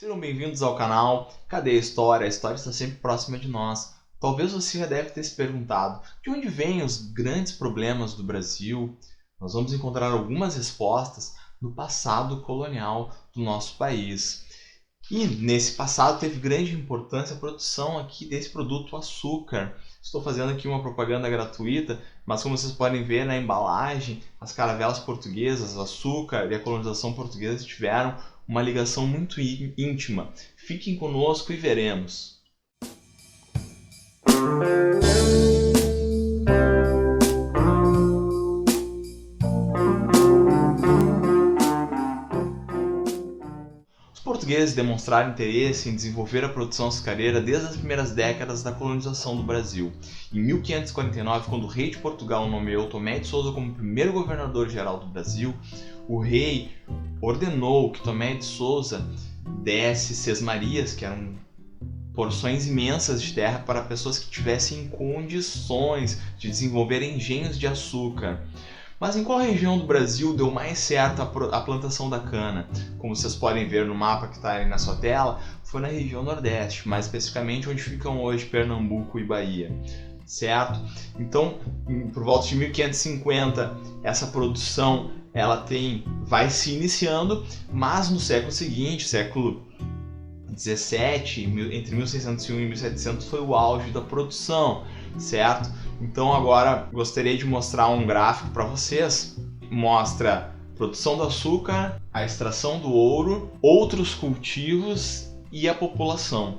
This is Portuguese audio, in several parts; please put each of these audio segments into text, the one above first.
Sejam bem-vindos ao canal. Cadê a história? A história está sempre próxima de nós. Talvez você já deve ter se perguntado de onde vêm os grandes problemas do Brasil. Nós vamos encontrar algumas respostas no passado colonial do nosso país. E nesse passado teve grande importância a produção aqui desse produto, o açúcar. Estou fazendo aqui uma propaganda gratuita, mas como vocês podem ver na embalagem, as caravelas portuguesas, o açúcar e a colonização portuguesa tiveram uma ligação muito íntima. Fiquem conosco e veremos. Os portugueses demonstraram interesse em desenvolver a produção açucareira desde as primeiras décadas da colonização do Brasil. Em 1549, quando o rei de Portugal nomeou Tomé de Souza como primeiro governador-geral do Brasil, o rei ordenou que Tomé de Souza desse sesmarias, que eram porções imensas de terra para pessoas que tivessem condições de desenvolver engenhos de açúcar. Mas em qual região do Brasil deu mais certo a plantação da cana? Como vocês podem ver no mapa que está aí na sua tela, foi na região Nordeste, mais especificamente onde ficam hoje Pernambuco e Bahia, certo? Então, por volta de 1550, essa produção vai se iniciando, mas no século seguinte, século 17, entre 1601 e 1700, foi o auge da produção, certo? Então agora gostaria de mostrar um gráfico para vocês. Mostra a produção do açúcar, a extração do ouro, outros cultivos e a população.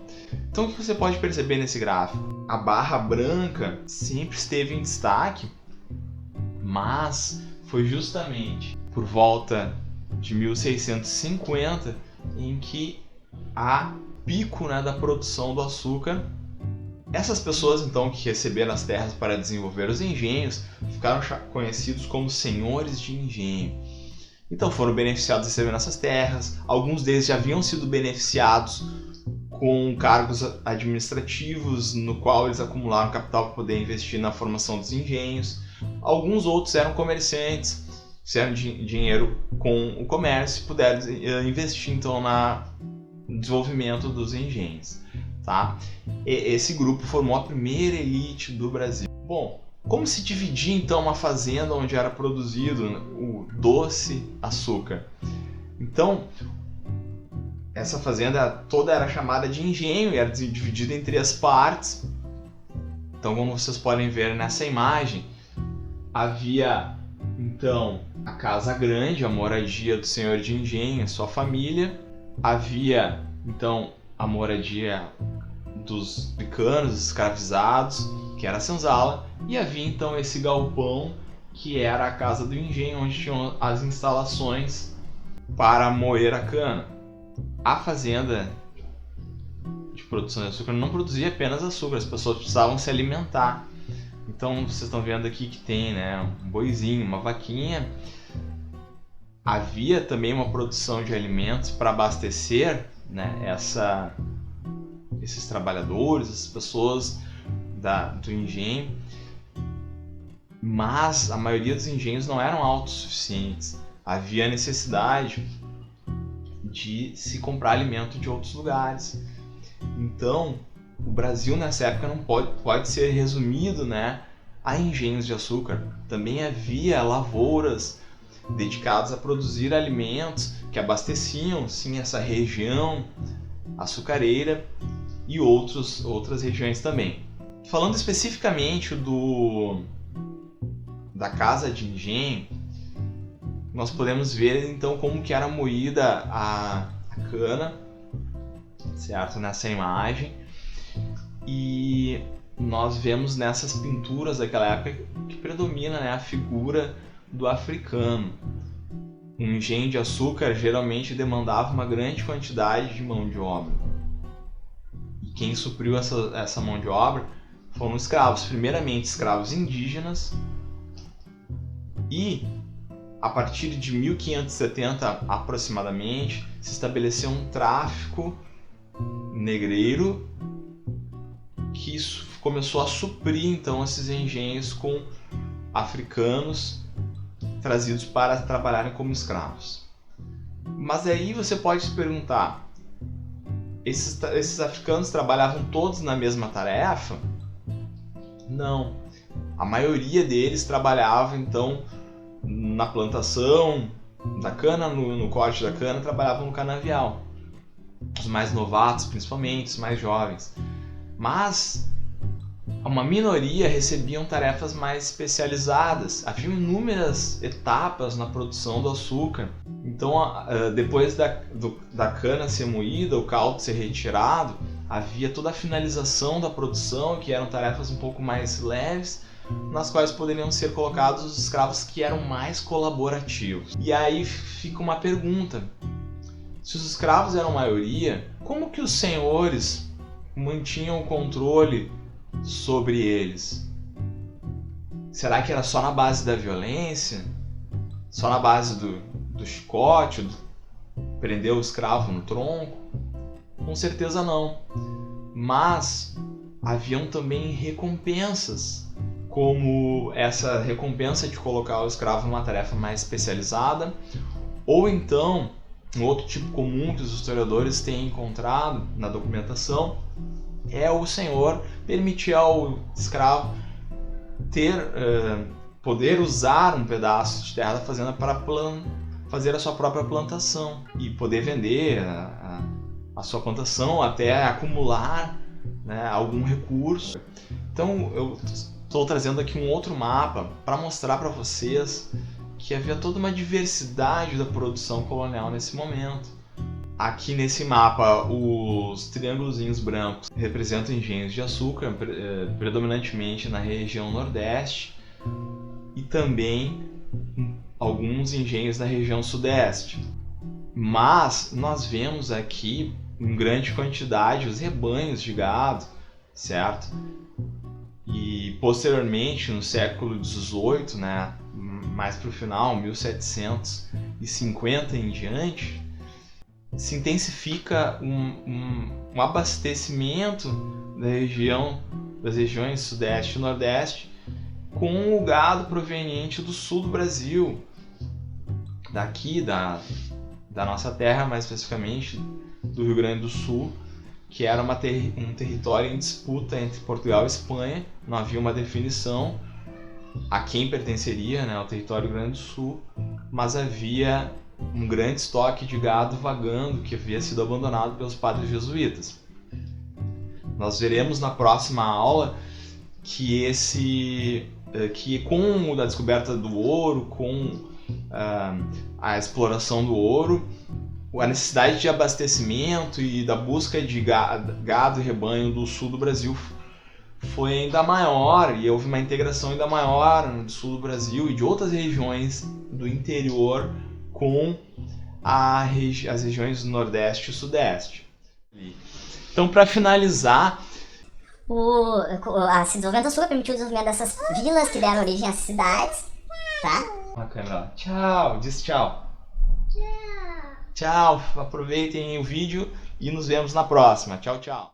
Então o que você pode perceber nesse gráfico? A barra branca sempre esteve em destaque, mas foi justamente por volta de 1650 em que há pico, da produção do açúcar. Essas pessoas então que receberam as terras para desenvolver os engenhos ficaram conhecidos como senhores de engenho. Então foram beneficiados recebendo essas terras, alguns deles já haviam sido beneficiados com cargos administrativos no qual eles acumularam capital para poder investir na formação dos engenhos. Alguns outros eram comerciantes, fizeram dinheiro com o comércio e puderam investir então no desenvolvimento dos engenhos. Tá? Esse grupo formou a primeira elite do Brasil. Bom, como se dividia então uma fazenda onde era produzido o doce açúcar? Então, essa fazenda toda era chamada de engenho e era dividida em 3 partes. Então, como vocês podem ver nessa imagem, havia então a casa grande, a moradia do senhor de engenho e sua família. Havia então a moradia dos africanos, escravizados, que era a senzala, e havia então esse galpão, que era a casa do engenho, onde tinham as instalações para moer a cana. A fazenda de produção de açúcar não produzia apenas açúcar, as pessoas precisavam se alimentar. Então vocês estão vendo aqui que tem um boizinho, uma vaquinha. Havia também uma produção de alimentos para abastecer esses trabalhadores, essas pessoas do engenho, mas a maioria dos engenhos não eram autossuficientes. Havia necessidade de se comprar alimento de outros lugares. Então, o Brasil nessa época não pode ser resumido a engenhos de açúcar. Também havia lavouras dedicadas a produzir alimentos que abasteciam sim essa região açucareira e outras regiões também. Falando especificamente da casa de engenho, nós podemos ver então como que era moída a cana, certo? Nessa imagem. E nós vemos nessas pinturas daquela época que predomina a figura do africano. Um engenho de açúcar geralmente demandava uma grande quantidade de mão de obra. E quem supriu essa mão de obra foram escravos, primeiramente escravos indígenas, e a partir de 1570 aproximadamente se estabeleceu um tráfico negreiro que começou a suprir então esses engenhos com africanos trazidos para trabalharem como escravos. Mas aí você pode se perguntar, Esses africanos trabalhavam todos na mesma tarefa? Não. A maioria deles trabalhava, então, na plantação da cana, no corte da cana, trabalhavam no canavial. Os mais novatos, principalmente, os mais jovens. Mas uma minoria recebiam tarefas mais especializadas. Havia inúmeras etapas na produção do açúcar. Então, depois da cana ser moída, o caldo ser retirado, havia toda a finalização da produção, que eram tarefas um pouco mais leves, nas quais poderiam ser colocados os escravos que eram mais colaborativos. E aí fica uma pergunta: se os escravos eram maioria, como que os senhores mantinham o controle sobre eles? Será que era só na base da violência? Só na base do chicote, prender o escravo no tronco? Com certeza não. Mas haviam também recompensas, como essa recompensa de colocar o escravo numa tarefa mais especializada, ou então, um outro tipo comum que os historiadores têm encontrado na documentação é o senhor permitir ao escravo poder usar um pedaço de terra da fazenda para fazer a sua própria plantação e poder vender a sua plantação até acumular, né, algum recurso. Então eu estou trazendo aqui um outro mapa para mostrar para vocês que havia toda uma diversidade da produção colonial nesse momento. Aqui nesse mapa, os triângulozinhos brancos representam engenhos de açúcar, predominantemente na região nordeste, e também alguns engenhos na região sudeste. Mas nós vemos aqui em grande quantidade os rebanhos de gado, certo? E posteriormente, no século XVIII, né, mais para o final, 1750 em diante, se intensifica um abastecimento das regiões sudeste e nordeste com o gado proveniente do sul do Brasil, daqui da nossa terra, mais especificamente do Rio Grande do Sul, que era um território em disputa entre Portugal e Espanha. Não havia uma definição a quem pertenceria, né, ao território do Rio Grande do Sul, mas havia um grande estoque de gado vagando que havia sido abandonado pelos padres jesuítas. Nós veremos na próxima aula que com a descoberta do ouro, com a exploração do ouro, a necessidade de abastecimento e da busca de gado e rebanho do sul do Brasil foi ainda maior, e houve uma integração ainda maior do sul do Brasil e de outras regiões do interior com as regiões do Nordeste e Sudeste. Então, para finalizar, o desenvolvimento do açúcar permitiu o desenvolvimento dessas vilas que deram origem às cidades, tá? A câmera, tchau, diz tchau. Tchau, aproveitem o vídeo e nos vemos na próxima. Tchau, tchau.